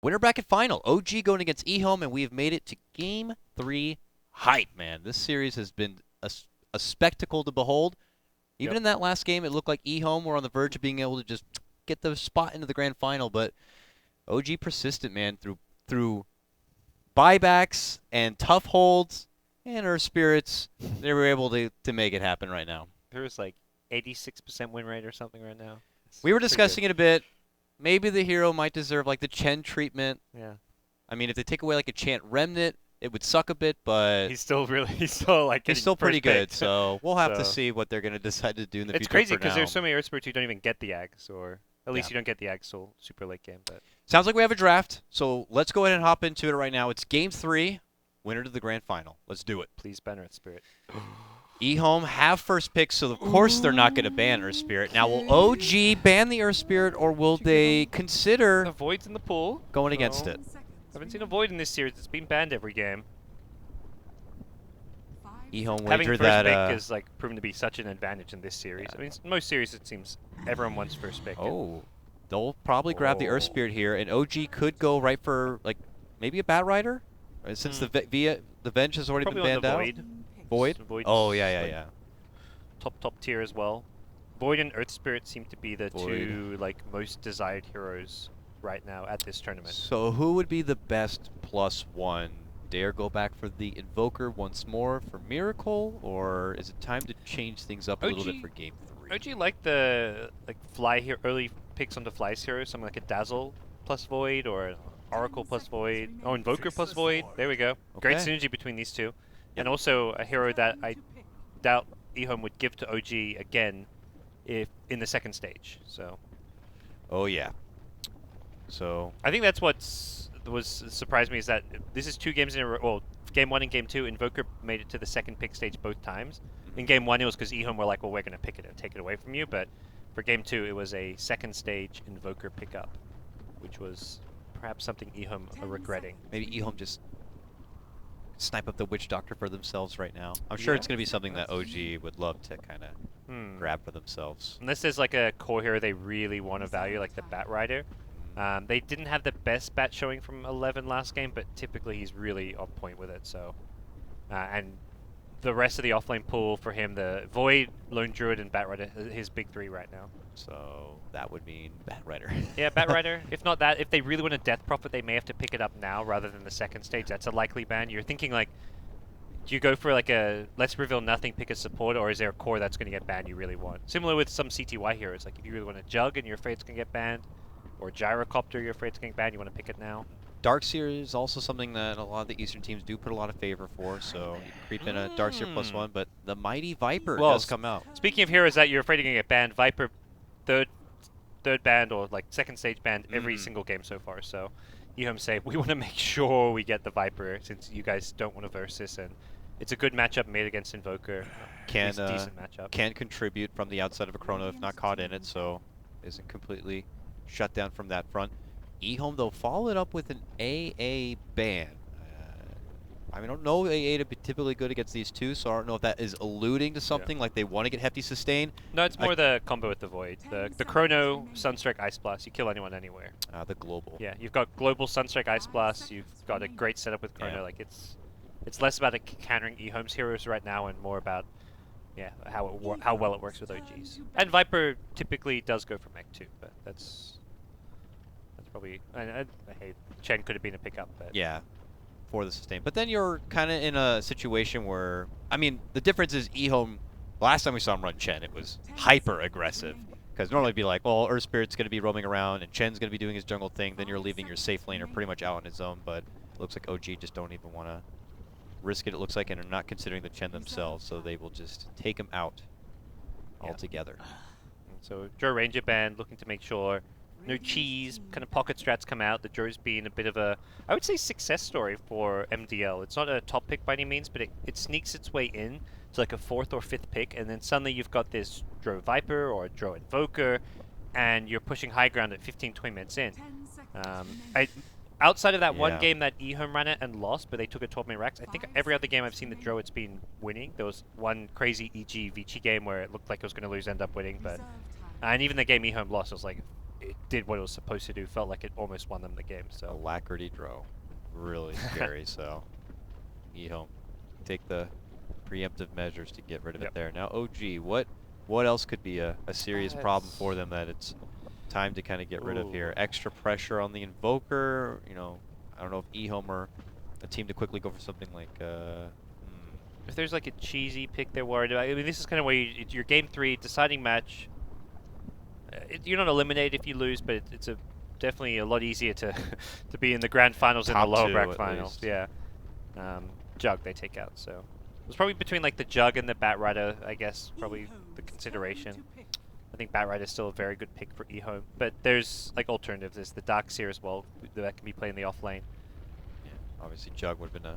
Winner bracket final. OG going against EHOME, and we have made it to Game 3. Hype, man. This series has been a spectacle to behold. Even in that last game, it looked like EHOME were on the verge of being able to just get the spot into the grand final, but OG persistent, man, through buybacks and tough holds and Earth Spirits, they were able to make it happen right now. There's like 86% win rate or something right now. We were discussing it a bit. Maybe the hero might deserve like the Chen treatment. Yeah. I mean, if they take away like a Chant Remnant, it would suck a bit, but he's still pretty good. So we'll have to see what they're going to decide to do in the future. It's crazy because there's so many Earth Spirits you don't even get the Ags, or at least you don't get the Ags till super late game. But sounds like we have a draft, so let's go ahead and hop into it right now. It's Game 3, winner to the grand final. Let's do it. Please ban Earth Spirit. EHOME have first pick, so of course they're not going to ban Earth Spirit. Now, will OG ban the Earth Spirit, or will they consider the Void's in the pool going against it? I haven't seen a Void in this series. It's been banned every game. EHOME having wager first that pick is like proven to be such an advantage in this series. I mean, most series it seems everyone wants first pick. Oh, they'll probably grab the Earth Spirit here, and OG could go right for like maybe a Bat Rider, since the Venge has already probably been banned out. Void. Oh yeah. Top tier as well. Void and Earth Spirit seem to be the two like most desired heroes right now at this tournament. So who would be the best +1? Dare go back for the Invoker once more for Miracle, or is it time to change things up a little bit for Game 3? OG like the fly here early picks onto Fly's heroes, something like a Dazzle plus Void or an Oracle plus Void. Oh, Invoker plus Void. There we go. Okay. Great synergy between these two. And also a hero that I doubt EHOME would give to OG again if in the second stage. So. Oh yeah. So. I think that's surprised me is that this is 2 games in a row. Well, Game 1 and Game 2, Invoker made it to the second pick stage both times. In Game 1, it was because EHOME were like, well, we're going to pick it and take it away from you. But for Game 2, it was a second stage Invoker pickup, which was perhaps something EHOME are regretting. Maybe EHOME just snipe up the Witch Doctor for themselves right now. I'm sure it's going to be something that OG would love to kind of grab for themselves. Unless there's like a core hero they really want to value, like the Bat Rider. They didn't have the best bat showing from 11 last game, but typically he's really on point with it. So, and the rest of the offlane pool for him, the Void, Lone Druid, and Bat Rider, his big 3 right now. So that would mean Bat Rider. Yeah, Bat Rider. If not that, if they really want a Death Prophet, they may have to pick it up now rather than the second stage. That's a likely ban. You're thinking like, do you go for like a let's reveal nothing, pick a support, or is there a core that's going to get banned you really want? Similar with some CTY heroes, like if you really want a Jug and you're afraid it's going to get banned, or Gyrocopter, you're afraid it's getting banned, you want to pick it now. Darkseer is also something that a lot of the Eastern teams do put a lot of favor for, so you can creep in a Darkseer +1, but the Mighty Viper does come out. Speaking of heroes that you're afraid are going to get banned, Viper third banned or like second stage banned every single game so far, so EHOME say, we want to make sure we get the Viper since you guys don't want to versus, and it's a good matchup made against Invoker. It's a decent matchup. Can contribute from the outside of a Chrono if not caught in it, so isn't completely shut down from that front. EHOME, though, followed up with an AA ban. I mean, I don't know AA to be typically good against these two, so I don't know if that is alluding to something, like they want to get Hefty sustain. No, it's more the combo with the Void. The Chrono, Sunstrike, Ice Blast, you kill anyone anywhere. The global. Yeah, you've got global Sunstrike, Ice Blast, you've got a great setup with Chrono. Like it's less about countering EHOME's heroes right now and more about how well it works with OGs. And Viper typically does go for mech too, but that's probably I hate Chen could have been a pickup, but yeah, for the sustain. But then you're kind of in a situation where, I mean, the difference is EHOME. Last time we saw him run Chen, it was hyper aggressive. Because normally it'd be like, well, Earth Spirit's going to be roaming around and Chen's going to be doing his jungle thing. Then you're leaving your safe laner pretty much out on his own. But it looks like OG just don't even want to risk it. It looks like, and are not considering the Chen themselves, so they will just take him out altogether. So Joe Ranger band looking to make sure no cheese, kind of pocket strats come out. The Joe's been a bit of a, I would say, success story for MDL. It's not a top pick by any means, but it sneaks its way in to like a 4th or 5th pick, and then suddenly you've got this Drow Viper or Drow Invoker, and you're pushing high ground at 15-20 minutes in. Outside of that one game that EHOME ran it and lost, but they took a 12-minute Rex, I think every other game I've seen the Drow, it's been winning. There was one crazy EG Vici game where it looked like it was going to lose, end up winning, but and even the game EHOME lost, it was like it did what it was supposed to do. Felt like it almost won them the game. So Alacrity draw. Really scary, so EHOME take the preemptive measures to get rid of it there. Now OG, what else could be a serious problem for them that it's time to kind of get rid of here? Extra pressure on the Invoker, you know, I don't know if EHOME or a team to quickly go for something like if there's like a cheesy pick they're worried about, I mean, this is kind of where your game 3 deciding match. You're not eliminated if you lose, but it's definitely a lot easier to to be in the grand finals than the lower bracket finals. Yeah, Jug they take out. So it was probably between like the Jug and the Batrider, I guess, probably the consideration. I think Batrider's still a very good pick for EHOME, but there's like alternatives. There's the Darkseer as well that can be played in the off lane. Yeah, obviously Jug would have been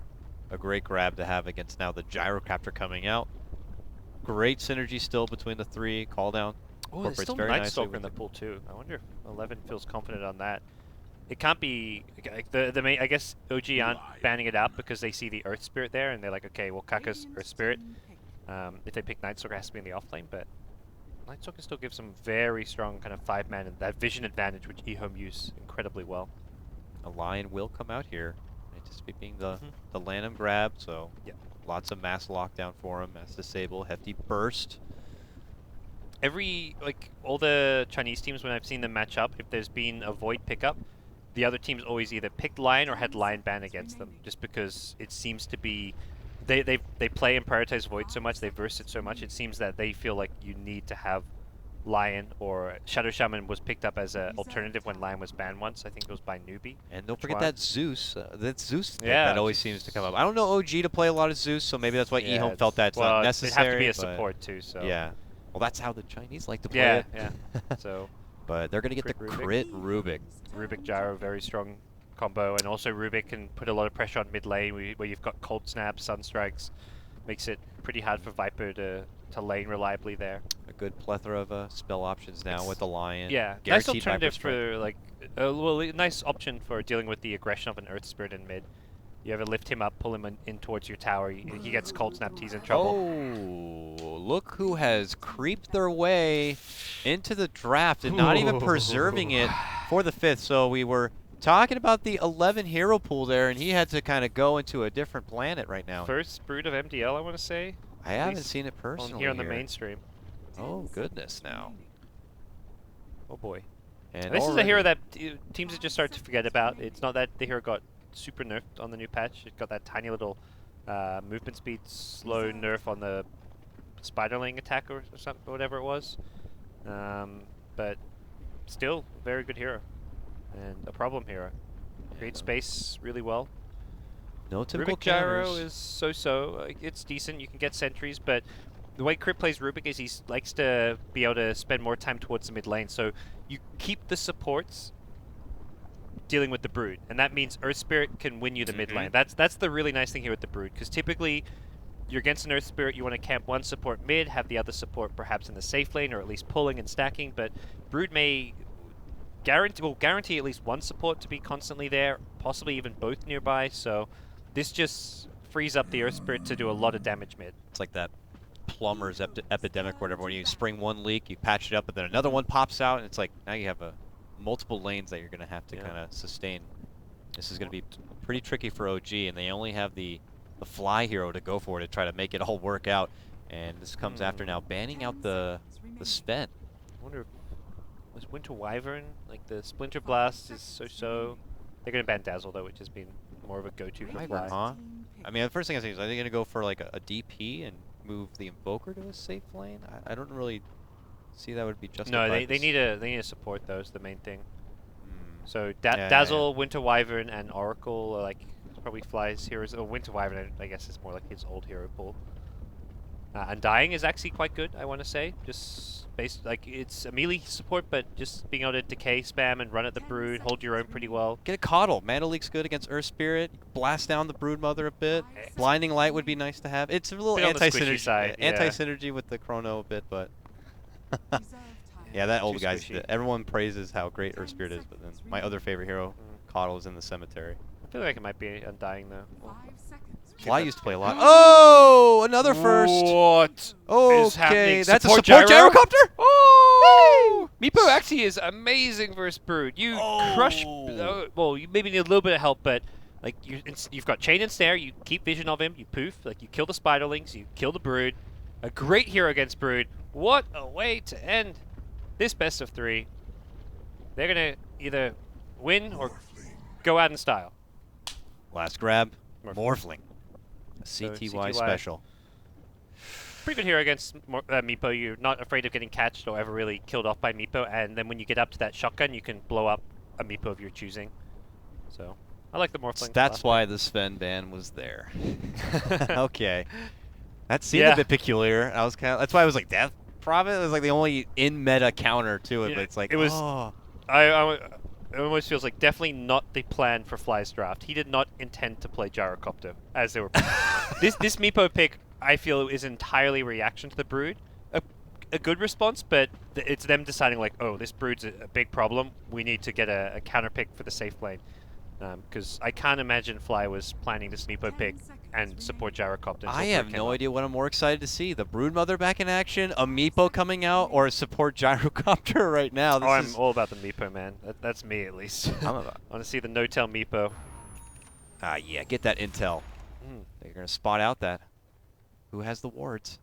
a great grab to have against now the Gyrocopter coming out. Great synergy still between the three. Call down. Oh, there's still Night Stalker in the pool too. I wonder if 11 feels confident on that. It can't be like the main. I guess OG aren't banning it out because they see the Earth Spirit there, and they're like, okay, well, Kaka's Earth Spirit. If they pick Night Stalker, it has to be in the off lane, but Night Stalker still gives some very strong kind of 5-man and that vision advantage, which EHOME use incredibly well. A Lion will come out here. Anticipating the LAN and grab, so lots of mass lockdown for him. Mass disable, hefty burst. All the Chinese teams, when I've seen them match up, if there's been a Void pickup, the other teams always either picked Lion or had Lion ban against them, just because it seems to be they play and prioritize Void so much, they verse it so much, it seems that they feel like you need to have Lion, or Shadow Shaman was picked up as an alternative when Lion was banned once. I think it was by Newbie. And don't forget that Zeus. That Zeus thing that always seems to come up. I don't know OG to play a lot of Zeus, so maybe that's why EHOME felt that's not necessary. It have to be a support too. So yeah. Well, that's how the Chinese like to play it. Yeah. So, but they're gonna get the crit Rubik. Rubik Gyro, very strong combo, and also Rubik can put a lot of pressure on mid lane where you've got Cold Snap, Sunstrikes, makes it pretty hard for Viper to lane reliably there. A good plethora of spell options now with the Lion. Yeah, nice alternative for like, a nice option for dealing with the aggression of an Earth Spirit in mid. You ever lift him up, pull him in towards your tower, he gets Cold Snapped, he's in trouble. Oh, look who has creeped their way into the draft and not even preserving it for the 5th. So we were talking about the 11 hero pool there, and he had to kind of go into a different planet right now. First brood of MDL, I want to say. I haven't seen it personally here on the mainstream. Oh, goodness now. Oh, boy. And this is a hero that teams have just started to forget about. It's not that the hero got super nerfed on the new patch. It got that tiny little movement speed slow nerf on the Spiderling attack or something, whatever it was. But still, very good hero. And a problem hero. Creates space really well. No typical Rubik Gyro is so-so. It's decent. You can get sentries, but the way Crit plays Rubik is he likes to be able to spend more time towards the mid lane. So you keep the supports dealing with the Brood, and that means Earth Spirit can win you the mid lane. That's the really nice thing here with the Brood, because typically you're against an Earth Spirit, you want to camp one support mid, have the other support perhaps in the safe lane, or at least pulling and stacking, but Brood may guarantee at least one support to be constantly there, possibly even both nearby, so this just frees up the Earth Spirit to do a lot of damage mid. It's like that plumber's epidemic or whatever, when you spring one leak, you patch it up, and then another one pops out, and it's like now you have multiple lanes that you're going to have to kind of sustain. This is going to be pretty tricky for OG, and they only have the fly hero to go for to try to make it all work out. And this comes after now banning out the Sven. I wonder, was Winter Wyvern, like the Splinter Blast is so-so. They're going to ban Dazzle though, which has been more of a go-to for fly. Huh? I mean, the first thing I say is, are they going to go for like a DP and move the Invoker to a safe lane? I don't really see that would be justified. No, they need a support though, is the main thing. So Dazzle, Winter Wyvern, and Oracle are like probably flies heroes. Oh, Winter Wyvern, I guess, is more like his old hero pool. Undying is actually quite good, I want to say. Just based, like, it's a melee support, but just being able to decay spam and run at the Brood, hold your own pretty well. Get a Coddle. Mana Leak's good against Earth Spirit. Blast down the Brood Mother a bit. Blinding Light would be nice to have. It's a little anti-synergy anti-synergy with the Chrono a bit, but yeah, that old guy. Everyone praises how great Earth Spirit is, but then my other favorite hero, Coddle, is in the cemetery. I feel like it might be Undying though. Fly used to play a lot. Oh, another first. What? Okay, is happening? That's a support gyrocopter. Oh! Meepo actually is amazing versus Brood. You crush. Well, you maybe need a little bit of help, but like you've got chain and snare. You keep vision of him. You poof. Like you kill the spiderlings. You kill the Brood. A great hero against Brood. What a way to end this best of 3. They're gonna either win or go out in style. Last grab. Morphling. A So CTY special. Pretty good hero against Meepo. You're not afraid of getting catched or ever really killed off by Meepo, and then when you get up to that shotgun, you can blow up a Meepo of your choosing. So, I like the Morphling. That's why the Sven ban was there. Okay. That seemed a bit peculiar. I was that's why I was like, Death Prophet? It was like the only in-meta counter to it, but it's like, it was, it almost feels like definitely not the plan for Fly's draft. He did not intend to play Gyrocopter as they were this Meepo pick, I feel, is entirely reaction to the Brood. A good response, but it's them deciding like, oh, this Brood's a big problem. We need to get a counter pick for the safe lane. Because I can't imagine Fly was planning this Meepo pick and support Gyrocopter. I have no idea what I'm more excited to see. The Broodmother back in action, a Meepo coming out, or support Gyrocopter right now. I'm all about the Meepo, man. That's me, at least. I want to see the no-tail Meepo. Yeah, get that intel. They're going to spot out that. Who has the wards?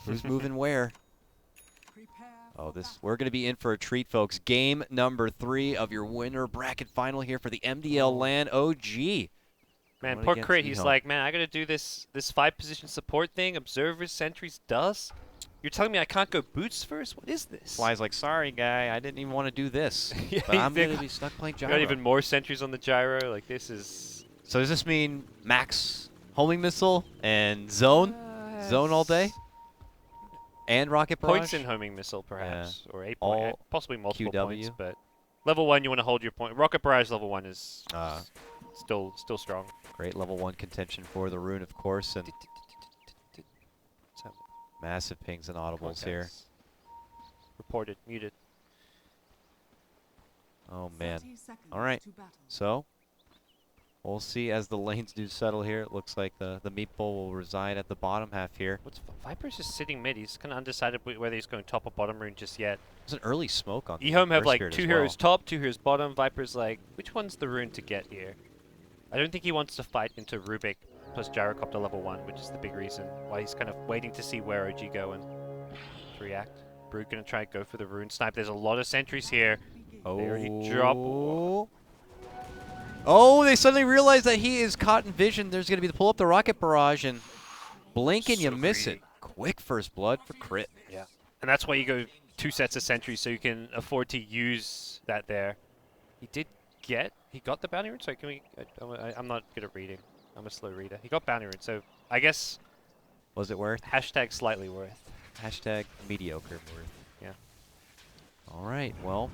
Who's moving where? Oh, we're going to be in for a treat, folks. Game number 3 of your winner bracket final here for the MDL LAN OG. Man, poor Crit, he's like, man, I got to do this 5-position support thing, observers, sentries, dust. You're telling me I can't go boots first? What is this? Fly's like, sorry, guy, I didn't even want to do this. But I'm going to be stuck playing gyro. Got even more sentries on the gyro. Like, this is... So does this mean max homing missile and zone? Zone all day? And rocket barrage? Points in homing missile, perhaps, or 8 point, possibly multiple points. But level 1, you want to hold your point. Rocket barrage level 1 is still strong. Great level 1 contention for the rune, of course, and massive pings and audibles here. Reported, muted. Oh man! All right, so we'll see as the lanes do settle here. It looks like the Meatball will reside at the bottom half here. Viper's just sitting mid. He's kind of undecided whether he's going top or bottom rune just yet. There's an early smoke on EHOME have like 2 heroes top, 2 heroes bottom. Viper's like, which one's the rune to get here? I don't think he wants to fight into Rubik plus Gyrocopter level 1, which is the big reason why he's kind of waiting to see where OG go and to react. Brood gonna try to go for the rune snipe. There's a lot of sentries here. Oh. They already drop. Oh, they suddenly realize that he is caught in vision. There's going to be the pull up the rocket barrage and blink and you miss it. Quick first blood for Crit. Yeah, and that's why you go 2 sets of sentries so you can afford to use that there. He got the bounty rune. So can we? I'm not good at reading. I'm a slow reader. He got bounty rune. So I guess. Was it worth? Hashtag slightly worth. Hashtag mediocre worth. Yeah. All right. Well.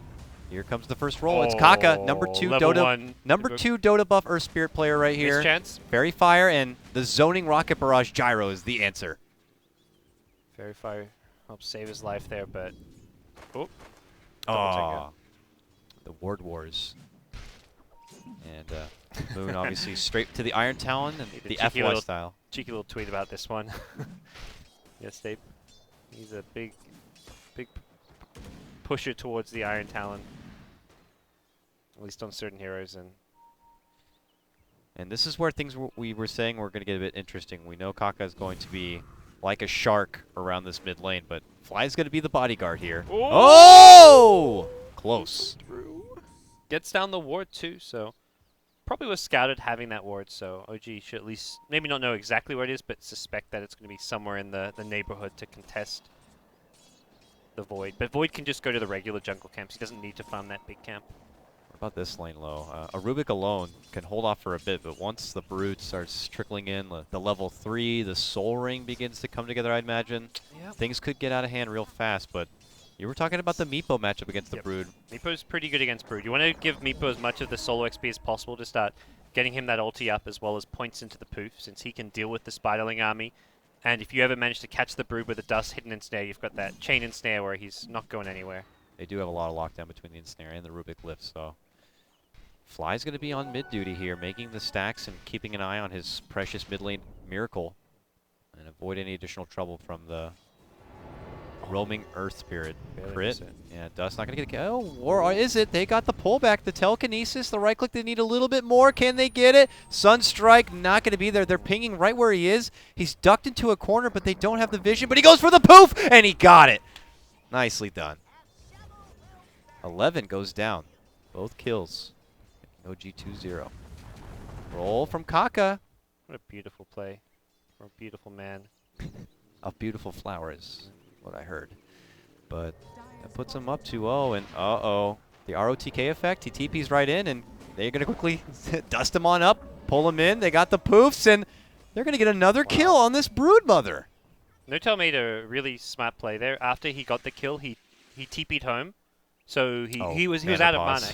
Here comes the first roll. It's Kaka, number 2 Dota buff Earth Spirit player right here. Chance. Fairy Fire and the zoning rocket barrage gyro is the answer. Fairy Fire helps save his life there, but the Ward Wars. And Moon obviously straight to the Iron Talon and the FY style. Cheeky little tweet about this one. Yes, Dave. He's a big pusher towards the Iron Talon. At least on certain heroes. And this is where things we were saying were going to get a bit interesting. We know Kaka is going to be like a shark around this mid lane, but Fly's going to be the bodyguard here. Oh! Close. Gets down the ward too, so probably was scouted having that ward, so OG should at least maybe not know exactly where it is, but suspect that it's going to be somewhere in the neighborhood to contest the Void. But Void can just go to the regular jungle camps. He doesn't need to farm that big camp. What about this lane low? A Rubik alone can hold off for a bit, but once the Brood starts trickling in, the level 3, the Soul Ring begins to come together, I'd imagine. Yep. Things could get out of hand real fast, but you were talking about the Meepo matchup against the Brood. Meepo's pretty good against Brood. You want to give Meepo as much of the solo XP as possible to start getting him that ulti up, as well as points into the poof, since he can deal with the Spiderling army. And if you ever manage to catch the Brood with a dust hidden in snare, you've got that chain and snare where he's not going anywhere. They do have a lot of lockdown between the ensnare and the Rubik lift, so Fly's going to be on mid duty here, making the stacks and keeping an eye on his precious mid lane Miracle and avoid any additional trouble from the Roaming Earth Spirit. Barely Crit. miss it. Yeah, Dust not going to get a kill. Or is it? They got the pullback, the telekinesis, the right click. They need a little bit more. Can they get it? Sunstrike not going to be there. They're pinging right where he is. He's ducked into a corner, but they don't have the vision. But he goes for the poof, and he got it. Nicely done. 11 goes down. Both kills. OG 2-0. Roll from Kaka. What a beautiful play. For a beautiful man. A beautiful flower is what I heard. But that puts him up 2-0, and uh-oh. The ROTK effect, he TP's right in, and they're going to quickly dust him on up, pull him in. They got the poofs, and they're going to get another kill on this Broodmother. Notel made a really smart play there. After he got the kill, he TP'd home. So he was out of mana.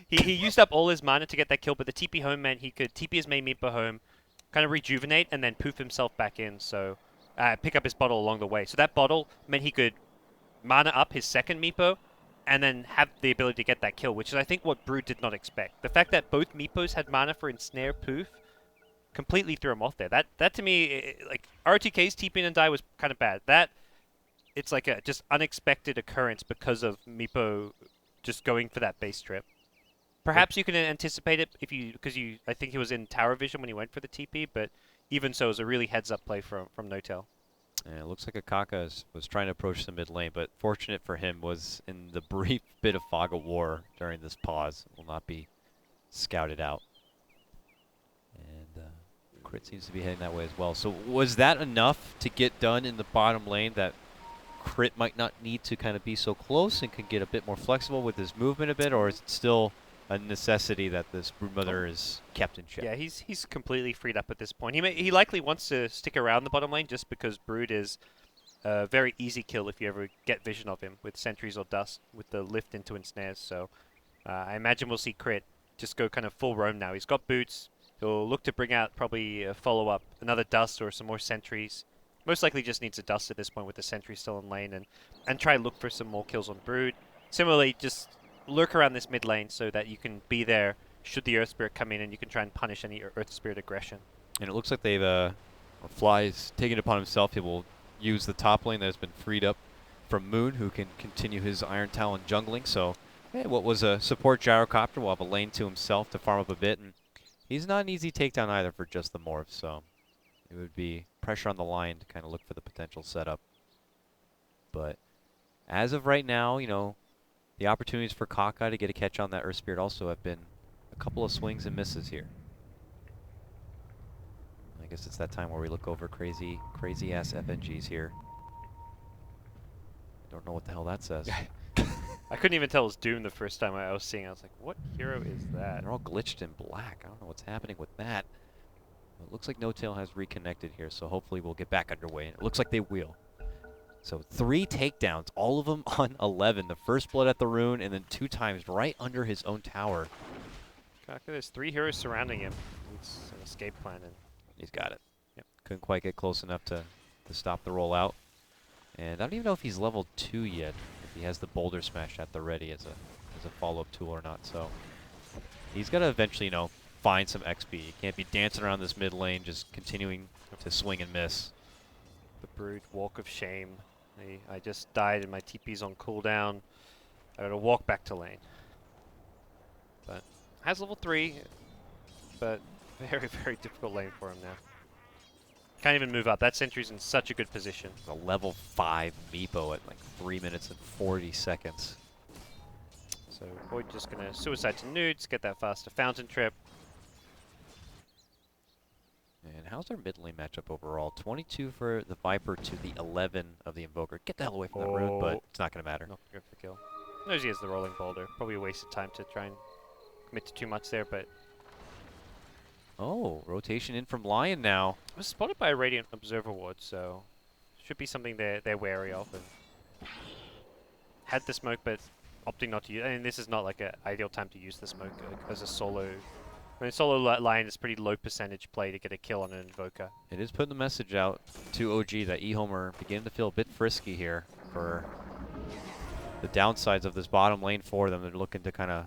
He used up all his mana to get that kill, but the TP home meant he could TP his main Meepo home, kind of rejuvenate, and then poof himself back in. So pick up his bottle along the way. So that bottle meant he could mana up his second Meepo, and then have the ability to get that kill, which is I think what Brood did not expect. The fact that both Meepos had mana for ensnare poof completely threw him off there. That to me, like RTK's TP and die was kind of bad. That it's like a just unexpected occurrence because of Meepo just going for that base trip. Perhaps you can anticipate it because I think he was in tower vision when he went for the TP, but even so, it was a really heads-up play from Notel. Yeah, it looks like Akaka was trying to approach the mid lane, but fortunate for him was in the brief bit of fog of war during this pause. Will not be scouted out. And Crit seems to be heading that way as well. So was that enough to get done in the bottom lane that Crit might not need to kind of be so close and can get a bit more flexible with his movement a bit, or is it still a necessity that this Broodmother is kept in check? Yeah, he's completely freed up at this point. He likely wants to stick around the bottom lane just because Brood is a very easy kill if you ever get vision of him with sentries or dust with the lift into ensnares. So I imagine we'll see Crit just go kind of full roam now. He's got boots. He'll look to bring out probably a follow-up, another dust or some more sentries. Most likely just needs a dust at this point with the sentry still in lane and try and look for some more kills on Brood. Similarly, just lurk around this mid lane so that you can be there should the Earth Spirit come in and you can try and punish any Earth Spirit aggression. And it looks like they've Fly's taken it upon himself. He will use the top lane that has been freed up from Moon, who can continue his Iron Talon jungling. So what was a support gyrocopter will have a lane to himself to farm up a bit, and he's not an easy takedown either for just the morph. So it would be pressure on the line to kind of look for the potential setup. But as of right now, you know, the opportunities for KotLGuy to get a catch on that Earth Spirit also have been a couple of swings and misses here. I guess it's that time where we look over crazy ass FNGs here. I don't know what the hell that says. I couldn't even tell it was Doom the first time I was seeing it. I was like, what hero is that? They're all glitched in black. I don't know what's happening with that. It looks like NoTail has reconnected here, so hopefully we'll get back underway. It looks like they will. So 3 takedowns, all of them on 11. The first blood at the rune, and then 2 times right under his own tower. KotLGuy, there's 3 heroes surrounding him. It's an escape plan. And he's got it. Yep. Couldn't quite get close enough to stop the rollout. And I don't even know if he's level 2 yet. If he has the Boulder Smash at the ready as a follow-up tool or not. So he's got to eventually, you know, find some XP. He can't be dancing around this mid lane, just continuing to swing and miss. The Brood walk of shame. I just died and my TP's on cooldown. I gotta walk back to lane. But has level 3, but very, very difficult lane for him now. Can't even move up. That sentry's in such a good position. A level 5 Meepo at like 3 minutes and 40 seconds. So Void just gonna suicide to Nudes, get that faster fountain trip. And how's our mid lane matchup overall? 22 for the Viper to the 11 of the Invoker. Get the hell away from that rune, but it's not going to matter. Not good for kill. Knows he has the rolling boulder. Probably a waste of time to try and commit to too much there, but... Oh, rotation in from Lion now. It was spotted by a Radiant Observer Ward, so... should be something they're wary of. And had the smoke, but opting not to use... I mean, this is not like an ideal time to use the smoke as a solo... I mean, solo Lion is pretty low percentage play to get a kill on an Invoker. It is putting the message out to OG that EHOME are beginning to feel a bit frisky here for the downsides of this bottom lane for them. They're looking to kind of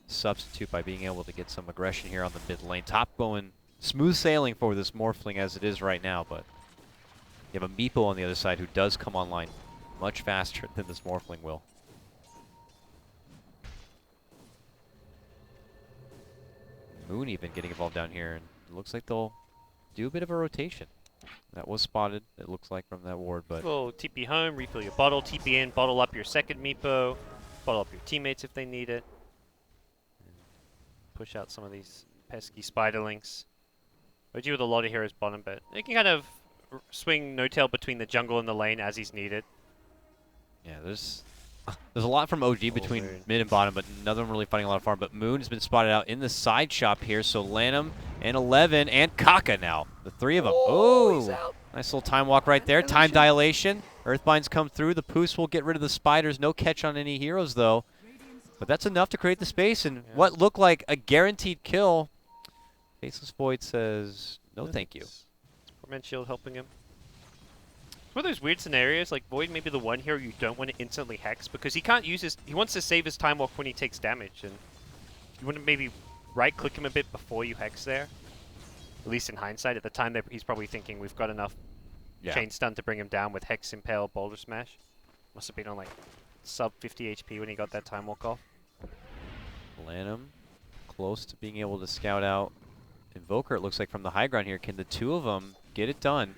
substitute by being able to get some aggression here on the mid lane. Top going smooth sailing for this Morphling as it is right now, but you have a Meepo on the other side who does come online much faster than this Morphling will. Moon even getting involved down here, and it looks like they'll do a bit of a rotation. That was spotted, it looks like, from that ward, but... Well, TP home, refill your bottle, TP in, bottle up your second Meepo, bottle up your teammates if they need it. And push out some of these pesky spiderlings. OG with a lot of heroes bottom, but they can kind of swing no-tail between the jungle and the lane as he's needed. Yeah, there's a lot from OG between mid and bottom, but none of them really fighting a lot of farm. But Moon has been spotted out in the side shop here, so Lanham and 11 and Kaka now. The three of them. Oh, nice little time walk right there. Time dilation. Earthbinds come through. The Poos will get rid of the spiders. No catch on any heroes, though. But that's enough to create the space, and what looked like a guaranteed kill. Faceless Void says, no thank you. Torment Shield helping him. It's one of those weird scenarios, like Void may be the one hero you don't want to instantly hex, because he can't use his... He wants to save his time walk when he takes damage, and you want to maybe right-click him a bit before you hex there. At least in hindsight, at the time he's probably thinking we've got enough chain stun to bring him down with Hex, Impale, Boulder Smash. Must have been on like sub 50 HP when he got that time walk off. Lanham close to being able to scout out Invoker, it looks like, from the high ground here. Can the two of them get it done?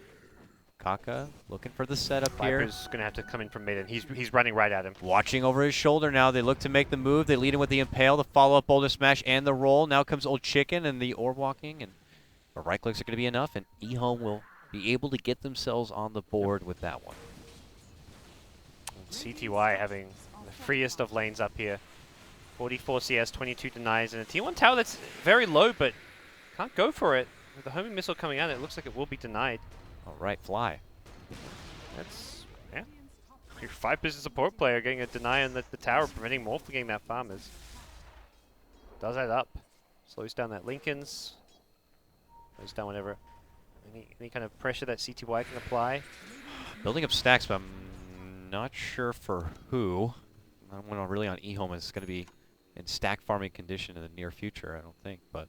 Kaka looking for the setup here. Viper's going to have to come in from mid, and he's running right at him. Watching over his shoulder now. They look to make the move. They lead in with the Impale, the follow-up Boulder Smash, and the roll. Now comes Old Chicken and the orb walking, and the right clicks are going to be enough, and EHOME will be able to get themselves on the board with that one. And CTY having the freest of lanes up here. 44 CS, 22 denies, and a T1 tower that's very low, but can't go for it. With the homing missile coming out, it looks like it will be denied. All right, Fly. That's, yeah. Your 5 business support player getting a deny on the tower, preventing Morph from getting that farmers. Does add up. Slows down that Lincoln's. Slows down whatever. Any kind of pressure that CTY can apply. Building up stacks, but I'm not sure for who. I don't know really on EHOME is going to be in stack farming condition in the near future, I don't think, but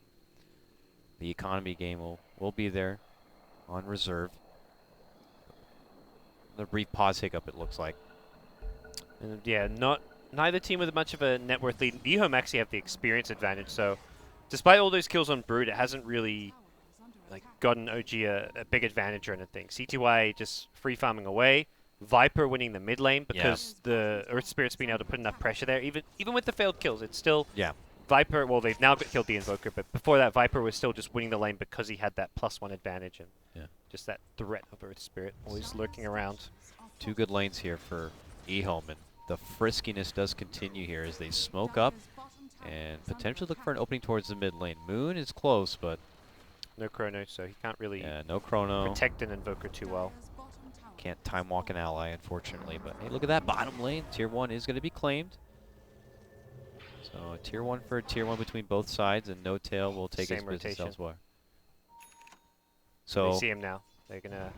the economy game will be there on reserve. The brief pause hiccup, it looks like. And yeah, neither team with much of a net worth lead. EHOME actually have the experience advantage, so despite all those kills on Brood, it hasn't really gotten OG a big advantage or anything. CTY just free farming away. Viper winning the mid lane because the Earth Spirit's been able to put enough pressure there. Even with the failed kills, it's still Viper. Well, they've now killed the Invoker, but before that, Viper was still just winning the lane because he had that +1 advantage and just that threat of Earth Spirit always lurking around. Two good lanes here for EHOME, and the friskiness does continue here as they smoke up and potentially look for an opening towards the mid lane. Moon is close, but no chrono, so he can't really no chrono. Protect an Invoker too well. Can't time walk an ally, unfortunately. But hey, look at that bottom lane. Tier 1 is going to be claimed. So a Tier 1 for a Tier 1 between both sides, and No Tail will take his business elsewhere. So they see him now. They're gonna.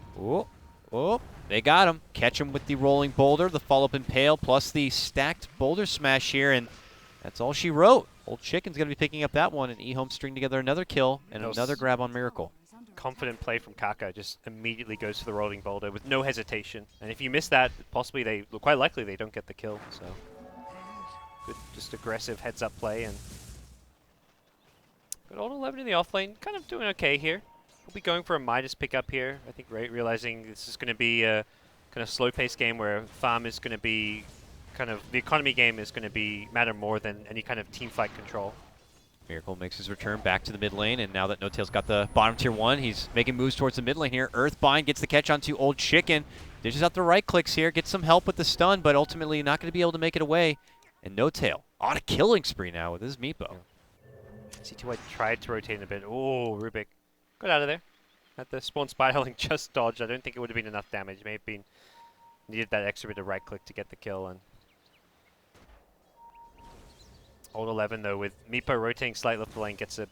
Oh, they got him. Catch him with the rolling boulder, the follow-up Impale, plus the stacked boulder smash here, and that's all she wrote. Old Chicken's going to be picking up that one, and EHOME string together another kill and another grab on Miracle. Confident play from Kaka, just immediately goes to the rolling boulder with no hesitation. And if you miss that, possibly quite likely they don't get the kill. So good, just aggressive heads-up play. And good old 11 in the offlane, kind of doing okay here. We'll be going for a Midas pickup here. I think realizing this is going to be a kind of slow-paced game where farm is going to be kind of the economy game is going to matter more than any kind of team fight control. Miracle makes his return back to the mid lane, and now that No Tail's got the bottom Tier 1, he's making moves towards the mid lane here. Earthbind gets the catch onto Old Chicken. Dishes out the right clicks here, gets some help with the stun, but ultimately not going to be able to make it away. And No Tail on a killing spree now with his Meepo. CTY tried to rotate in a bit. Oh, Rubik got out of there. Had the spawn spiderling just dodged. I don't think it would have been enough damage. May have been needed that extra bit of right click to get the kill. And Old 11 though, with Meepo rotating slightly left the lane, gets a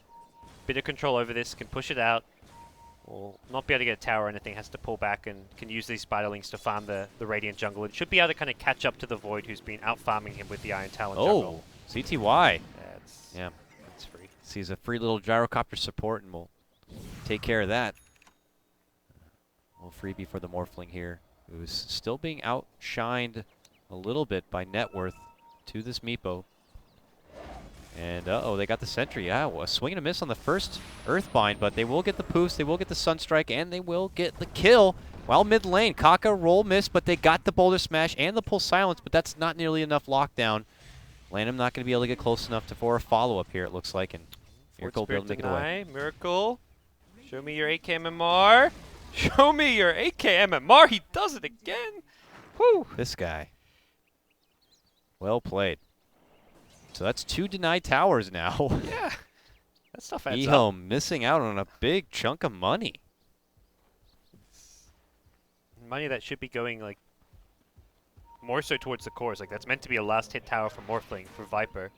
bit of control over this, can push it out. Will not be able to get a tower or anything, has to pull back and can use these spiderlings to farm the Radiant jungle. It should be able to kind of catch up to the Void, who's been out farming him with the Iron Talon jungle. CTY. It's free. Sees a free little gyrocopter support, and we'll take care of that. A little freebie for the Morphling here. who's still being outshined a little bit by net worth to this Meepo. And uh-oh, they got the sentry. Yeah, well, a swing and a miss on the first Earthbind, but they will get the poofs, they will get the Sunstrike, and they will get the kill. While mid lane, Kaka roll miss, but they got the Boulder Smash and the Pull Silence, but that's not nearly enough lockdown. LAN not going to be able to get close enough for a follow-up here, it looks like, and Miracle will be able to make it away. Miracle, show me your AK MMR. Show me your AK MMR. He does it again. Whew. This guy. Well played. So that's 2 denied towers now. Yeah, that stuff adds up. EHOME missing out on a big chunk of money. Money that should be going like more so towards the cores. Like that's meant to be a last hit tower for Morphling for Viper.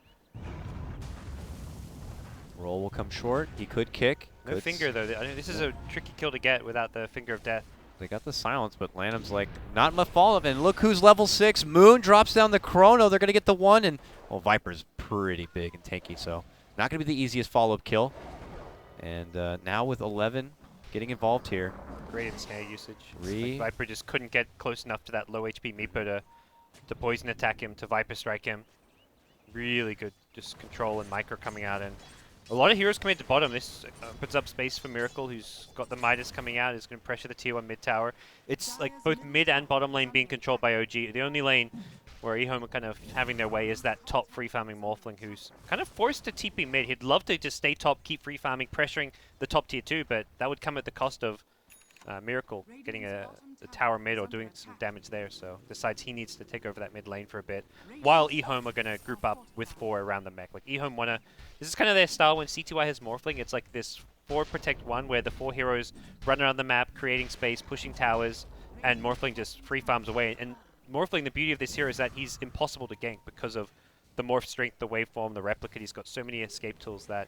Roll will come short. He could kick. No finger though. I mean, this is a tricky kill to get without the finger of death. They got the silence, but Lanham's like, not my fault. And look who's level 6. Moon drops down the chrono. They're going to get the 1. And, well, Viper's pretty big and tanky, so not going to be the easiest follow-up kill. And now with 11 getting involved here. Great ensnare usage. Like Viper just couldn't get close enough to that low HP Meepo to poison attack him, to Viper strike him. Really good just control and micro coming out. And a lot of heroes coming to bottom. This opens up space for Miracle, who's got the Midas coming out. Is going to pressure the tier 1 mid tower. It's like both mid and bottom lane being controlled by OG. The only lane where EHOME are kind of having their way is that top free farming Morphling, who's kind of forced to TP mid. He'd love to just stay top, keep free farming, pressuring the top tier 2, but that would come at the cost of Miracle getting a tower mid or doing some damage there. So decides he needs to take over that mid lane for a bit, while EHOME are going to group up with 4 around the mech. Like EHOME wanna, this is kind of their style when CTY has Morphling. It's like this 4 protect 1 where the 4 heroes run around the map, creating space, pushing towers, and Morphling just free farms away. And Morphling, the beauty of this hero is that he's impossible to gank because of the morph strength, the waveform, the replicate. He's got so many escape tools that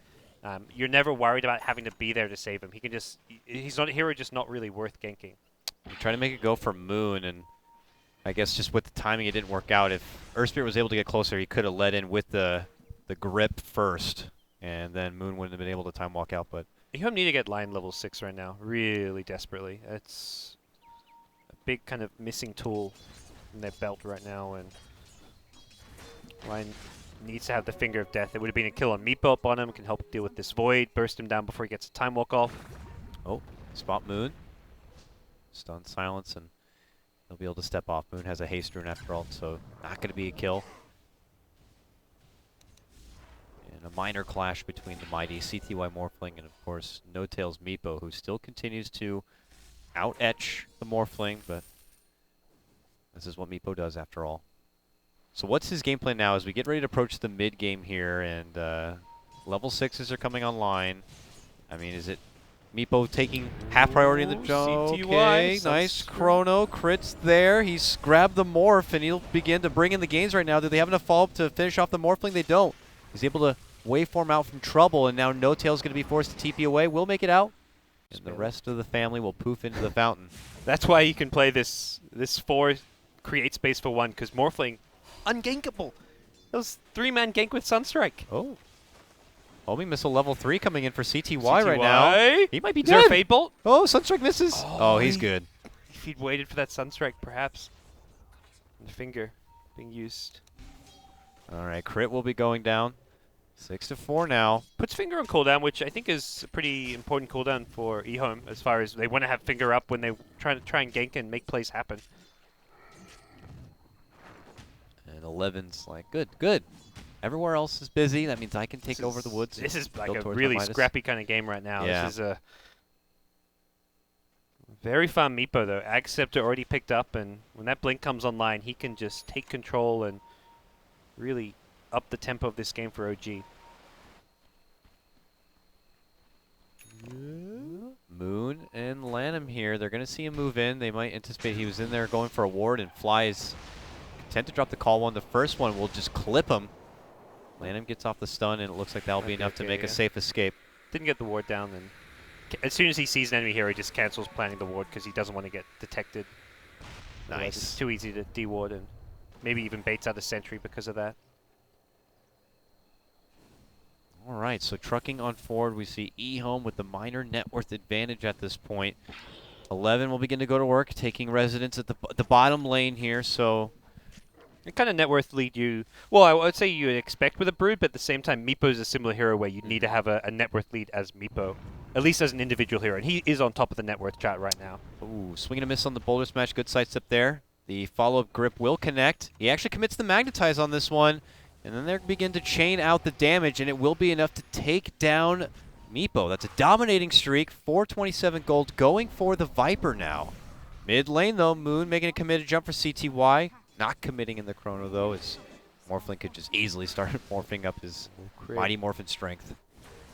you're never worried about having to be there to save him. He can just, he's not a hero, just not really worth ganking. You try to make it go for Moon, and I guess just with the timing it didn't work out. If Earthspirit was able to get closer, he could have led in with the grip first, and then Moon wouldn't have been able to time walk out. But EHOME need to get line level 6 right now, really desperately. It's a big kind of missing tool in their belt right now, and line needs to have the finger of death. It would have been a kill on Meepo up on him, can help deal with this void, burst him down before he gets a time walk off. Oh, spot Moon. Stun silence, and he'll be able to step off. Moon has a haste rune after all, so not going to be a kill. And a minor clash between the mighty CTY Morphling and, of course, No Tails Meepo, who still continues to out-etch the Morphling, but this is what Meepo does after all. So what's his game plan now as we get ready to approach the mid game here, and level 6s are coming online. I mean, is it Meepo taking half priority in the jump? Okay, nice chrono, crits there. He's grabbed the morph, and he'll begin to bring in the gains right now. Do they have enough follow-up to finish off the Morphling? They don't. He's able to waveform out from trouble, and now No Tail's going to be forced to TP away. We'll make it out, and the rest of the family will poof into the fountain. That's why you can play this 4 create space for 1, because Morphling, ungankable. That was 3-man gank with Sunstrike. Oh. Homing missile level 3 coming in for CTY right now. He might be dead. Is there a Fade Bolt? Oh, Sunstrike misses. Oh, he's good. If he'd waited for that Sunstrike, perhaps. And the finger being used. All right, crit will be going down. 6-4 now. Puts finger on cooldown, which I think is a pretty important cooldown for EHOME, as far as they want to have finger up when they try and gank and make plays happen. And 11's like, good. Everywhere else is busy. That means I can take over the woods. This is like a really scrappy kind of game right now. Yeah. This is a very fun Meepo, though. Ag Scepter already picked up, and when that blink comes online, he can just take control and really up the tempo of this game for OG. Moon and Lanham here. They're going to see him move in. They might anticipate he was in there going for a ward, and Flies content to drop the call one. The first one will just clip him. Lanham gets off the stun, and it looks like that'll be enough to make a safe escape. Didn't get the ward down, and as soon as he sees an enemy here, he just cancels planning the ward because he doesn't want to get detected. Nice. It's too easy to de-ward, and maybe even baits out a sentry because of that. All right, so trucking on forward, we see EHOME with the minor net worth advantage at this point. 11 will begin to go to work, taking residence at the bottom lane here, so... It kind of net worth lead you... Well, I would say you would expect with a Brood, but at the same time, Meepo is a similar hero where you need to have a net worth lead as Meepo. At least as an individual hero, and he is on top of the net worth chart right now. Ooh, swing and a miss on the boulder smash, good sidestep there. The follow-up grip will connect. He actually commits the magnetize on this one, and then they begin to chain out the damage, and it will be enough to take down Meepo. That's a dominating streak, 427 gold, going for the Viper now. Mid lane though, Moon making a committed jump for CTY. Not committing in the chrono though, as Morphling could just easily start morphing up his mighty morphin strength.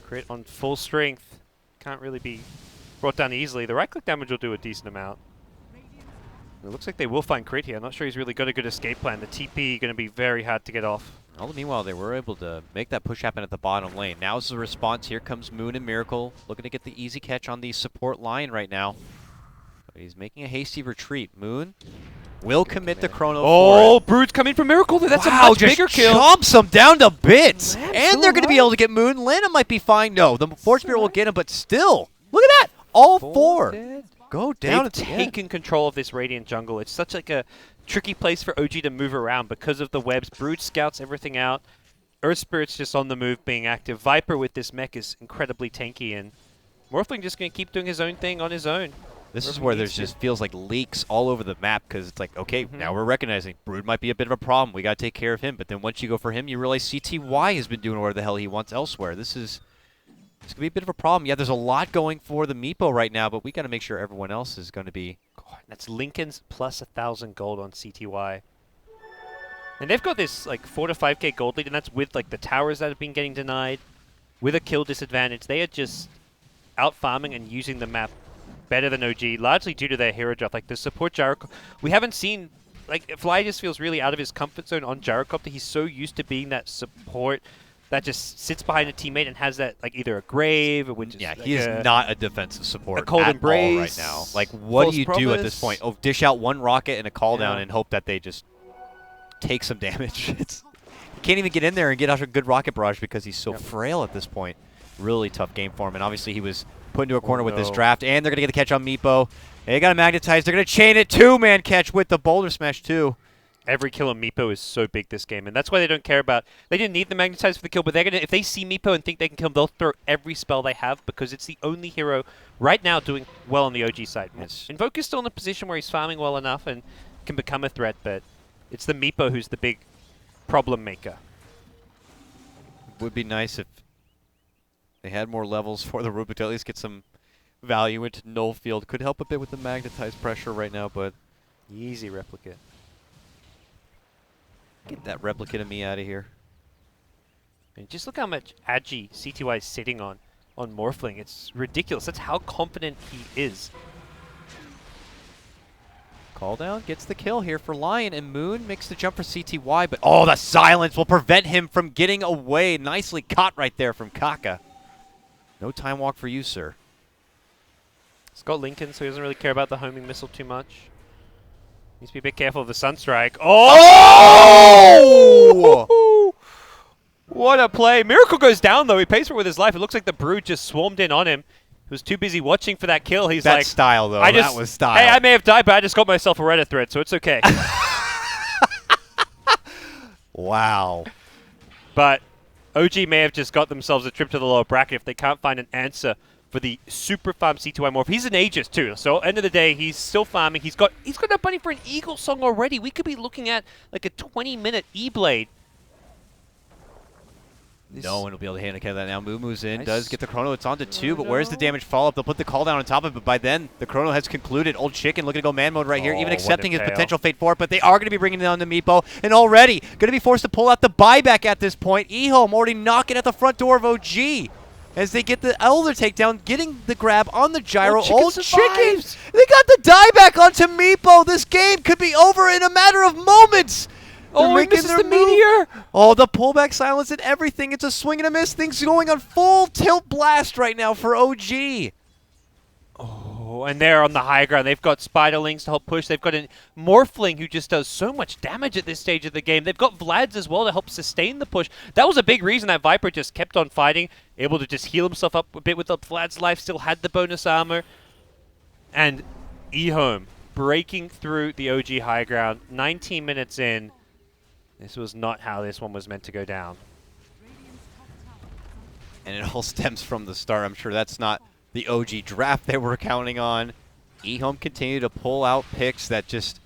Crit on full strength. Can't really be brought down easily. The right click damage will do a decent amount. It looks like they will find crit here. I'm not sure he's really got a good escape plan. The TP going to be very hard to get off. Well, meanwhile, they were able to make that push happen at the bottom lane. Now's the response. Here comes Moon and Miracle, looking to get the easy catch on the support line right now. But he's making a hasty retreat. Moon will commit the chrono for it. Brood's coming from Miracle. That's wow, a much bigger kill. Chomps him down to bits. Man, and they're going to be able to get Moon. Lana might be fine. No, the Force Spirit will get him, but still. Look at that. All four. Go down. They've taken control of this Radiant jungle. It's such like a tricky place for OG to move around because of the webs. Brood scouts everything out. Earth Spirit's just on the move being active. Viper with this mech is incredibly tanky, and Morphling just going to keep doing his own thing on his own. This is where there's just feels like leaks all over the map because it's like, okay, now we're recognizing Brood might be a bit of a problem. We got to take care of him. But then once you go for him, you realize CTY has been doing whatever the hell he wants elsewhere. This going to be a bit of a problem. Yeah, there's a lot going for the Meepo right now, but we got to make sure everyone else is going to be... God, that's Lincoln's plus 1,000 gold on CTY. And they've got this like 4 to 5k gold lead, and that's with like the towers that have been getting denied, with a kill disadvantage. They are just out farming and using the map better than OG, largely due to their hero draft. Like the support Gyrocopter, we haven't seen, like Fly just feels really out of his comfort zone on Gyrocopter. He's so used to being that support that just sits behind a teammate and has that like either a grave or which is yeah, like he is not a defensive support a cold at embrace, all right now. Like what do you do at this point? Oh, dish out one rocket and a call down and hope that they just take some damage. You can't even get in there and get out a good rocket barrage because he's so frail at this point. Really tough game for him, and obviously he was put into a corner with this draft, and they're going to get the catch on Meepo. They got to magnetize. They're going to chain it. Two-man catch with the boulder smash, too. Every kill on Meepo is so big this game, and that's why they don't care about... They didn't need the magnetize for the kill, but they're gonna, if they see Meepo and think they can kill him, they'll throw every spell they have because it's the only hero right now doing well on the OG side. Invoke is still in a position where he's farming well enough and can become a threat, but it's the Meepo who's the big problem maker. Would be nice if they had more levels for the Rubik to at least get some value into null field. Could help a bit with the magnetized pressure right now, but... Easy replicate. Get that replicate of me out of here. And just look how much agi CTY is sitting on Morphling. It's ridiculous. That's how confident he is. Call down gets the kill here for Lion, and Moon makes the jump for CTY, but oh, the silence will prevent him from getting away. Nicely caught right there from Kaka. No time walk for you, sir. He's got Lincoln, so he doesn't really care about the homing missile too much. Needs to be a bit careful of the Sunstrike. Oh! What a play. Miracle goes down, though. He pays for it with his life. It looks like the Brood just swarmed in on him. He was too busy watching for that kill. He's like... style, though. That was style. Hey, I may have died, but I just got myself a Reddit thread, so it's okay. Wow. But OG may have just got themselves a trip to the lower bracket if they can't find an answer for the super farm C2I Morph. He's an Aegis too, so end of the day, he's still farming. He's got enough money for an Eagle Song already. We could be looking at like a 20-minute E-Blade. No one will be able to handicap that now. Moves in, does get the chrono. It's on to 2, but where's the damage follow-up? They'll put the call down on top of it, but by then, the chrono has concluded. Old Chicken looking to go man mode right here, even accepting his potential fate for it, but they are going to be bringing down the Meepo, and already going to be forced to pull out the buyback at this point. EHOME already knocking at the front door of OG as they get the Elder takedown, getting the grab on the gyro. Old Chicken! They got the dieback onto Meepo. This game could be over in a matter of moments. Oh, he misses the meteor! Oh, the pullback silence and everything. It's a swing and a miss. Things going on full tilt blast right now for OG. Oh, and they're on the high ground. They've got Spiderlings to help push. They've got a Morphling who just does so much damage at this stage of the game. They've got Vlads as well to help sustain the push. That was a big reason that Viper just kept on fighting, able to just heal himself up a bit with the Vlad's life, still had the bonus armor. And EHOME breaking through the OG high ground. 19 minutes in. This was not how this one was meant to go down. And it all stems from the start. I'm sure that's not the OG draft they were counting on. EHOME continued to pull out picks that just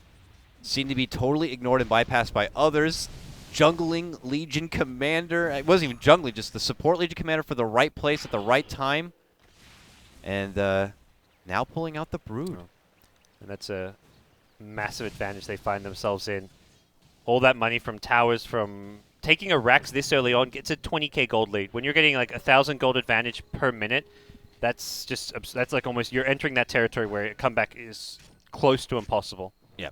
seemed to be totally ignored and bypassed by others. Jungling Legion Commander. It wasn't even jungling, just the support Legion Commander for the right place at the right time. And now pulling out the Brood. And that's a massive advantage they find themselves in. All that money from towers, from taking a Rax this early on, gets a 20k gold lead. When you're getting like 1,000 gold advantage per minute, that's just, that's like almost, you're entering that territory where a comeback is close to impossible. Yeah,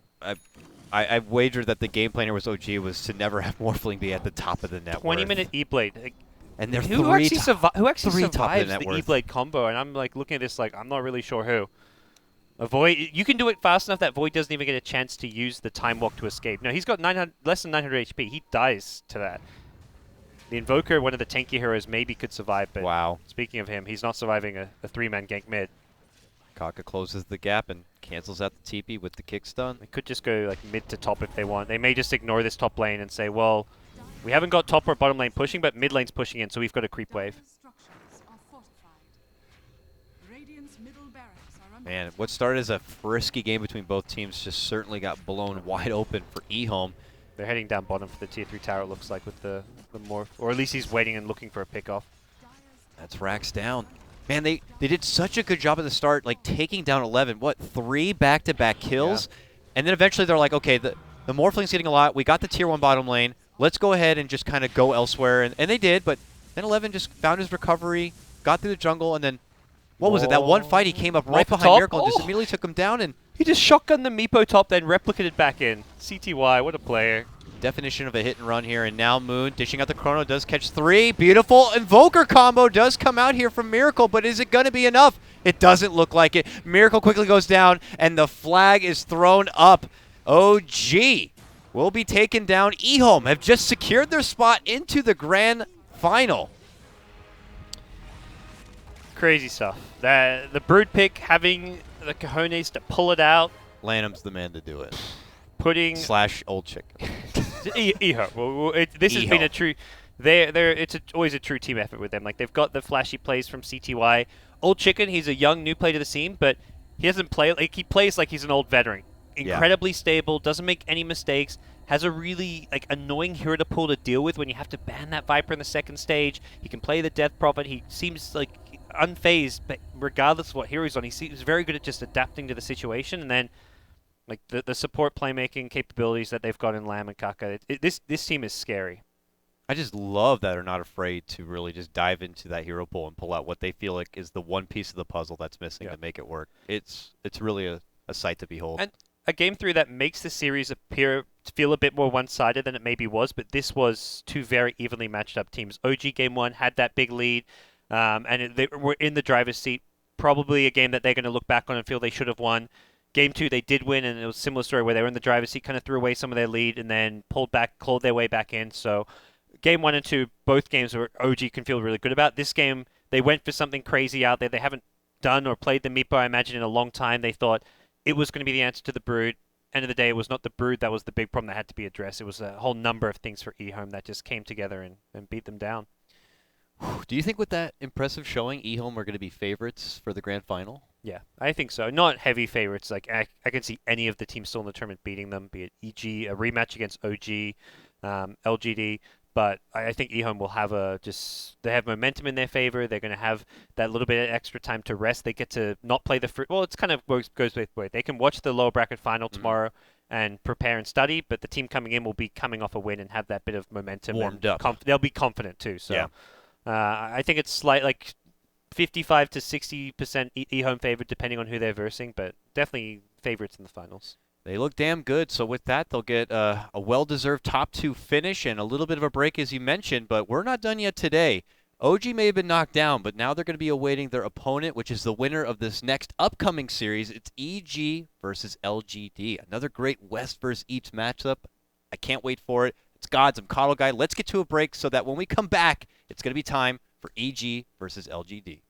I wagered that the game plan here was OG was to never have Morphling be at the top of the net 20-minute E-Blade. Like, and they're who actually three survives the E-Blade combo? And I'm like looking at this like, I'm not really sure who. A Void, you can do it fast enough that Void doesn't even get a chance to use the Time Walk to escape. No, he's got less than 900 HP. He dies to that. The Invoker, one of the tanky heroes, maybe could survive, but wow. Speaking of him, he's not surviving a 3-man gank mid. KotLGuy closes the gap and cancels out the TP with the kick stun. They could just go like mid to top if they want. They may just ignore this top lane and say, well, we haven't got top or bottom lane pushing, but mid lane's pushing in, so we've got a creep wave. Man, what started as a frisky game between both teams just certainly got blown wide open for EHOME. They're heading down bottom for the tier 3 tower, it looks like, with the morph. Or at least he's waiting and looking for a pick-off. That's Rax down. Man, they did such a good job at the start, like taking down 11. What, 3 back-to-back kills? Yeah. And then eventually they're like, okay, the Morphling's getting a lot. We got the tier 1 bottom lane. Let's go ahead and just kind of go elsewhere. And they did, but then 11 just found his recovery, got through the jungle, and then what was it? That one fight, he came up right behind top. Miracle and just immediately took him down. And he just shotgunned the Meepo top, then replicated back in. CTY, what a player. Definition of a hit and run here. And now Moon dishing out the chrono, does catch 3. Beautiful Invoker combo does come out here from Miracle, but is it going to be enough? It doesn't look like it. Miracle quickly goes down, and the flag is thrown up. OG will be taken down. EHOME have just secured their spot into the grand final. Crazy stuff. The Brood pick having the cojones to pull it out. Lanham's the man to do it. Putting / old chicken. EHO. Well, this has been a true. It's always a true team effort with them. Like they've got the flashy plays from CTY. Old Chicken, he's a young new player to the scene, but he doesn't play like he plays like he's an old veteran. Incredibly stable, doesn't make any mistakes. Has a really like annoying hero to pull to deal with when you have to ban that Viper in the second stage. He can play the Death Prophet. He seems like unfazed, but regardless of what hero he's on, he's very good at just adapting to the situation. And then, like the support playmaking capabilities that they've got in Lamb and Kaka, this team is scary. I just love that they're not afraid to really just dive into that hero pool and pull out what they feel like is the one piece of the puzzle that's missing to make it work. It's really a sight to behold. And a game 3 that makes the series feel a bit more one-sided than it maybe was, but this was 2 very evenly matched up teams. OG game 1 had that big lead, and they were in the driver's seat. Probably a game that they're going to look back on and feel they should have won. Game 2, they did win, and it was a similar story where they were in the driver's seat, kind of threw away some of their lead, and then pulled back, clawed their way back in. So game 1 and 2, both games where OG can feel really good about. This game, they went for something crazy out there. They haven't done or played the Meepo, I imagine, in a long time. They thought it was going to be the answer to the Brood. End of the day, it was not the Brood that was the big problem that had to be addressed. It was a whole number of things for EHOME that just came together and beat them down. Do you think with that impressive showing, EHOME are going to be favorites for the grand final? Yeah, I think so. Not heavy favorites. Like I can see any of the teams still in the tournament beating them, be it EG, a rematch against OG, LGD. But I think EHOME will have they have momentum in their favor. They're going to have that little bit of extra time to rest. They get to not play well, it's kind of goes both ways. They can watch the lower bracket final tomorrow and prepare and study, but the team coming in will be coming off a win and have that bit of momentum. Warmed up. They'll be confident too. So I think it's like 55 to 60% EHOME favored depending on who they're versing, but definitely favorites in the finals. They look damn good, so with that, they'll get a well-deserved top 2 finish and a little bit of a break, as you mentioned, but we're not done yet today. OG may have been knocked down, but now they're going to be awaiting their opponent, which is the winner of this next upcoming series. It's EG versus LGD. Another great West versus East matchup. I can't wait for it. It's GoDz. I'm KotLGuy. Let's get to a break so that when we come back, it's going to be time for EG versus LGD.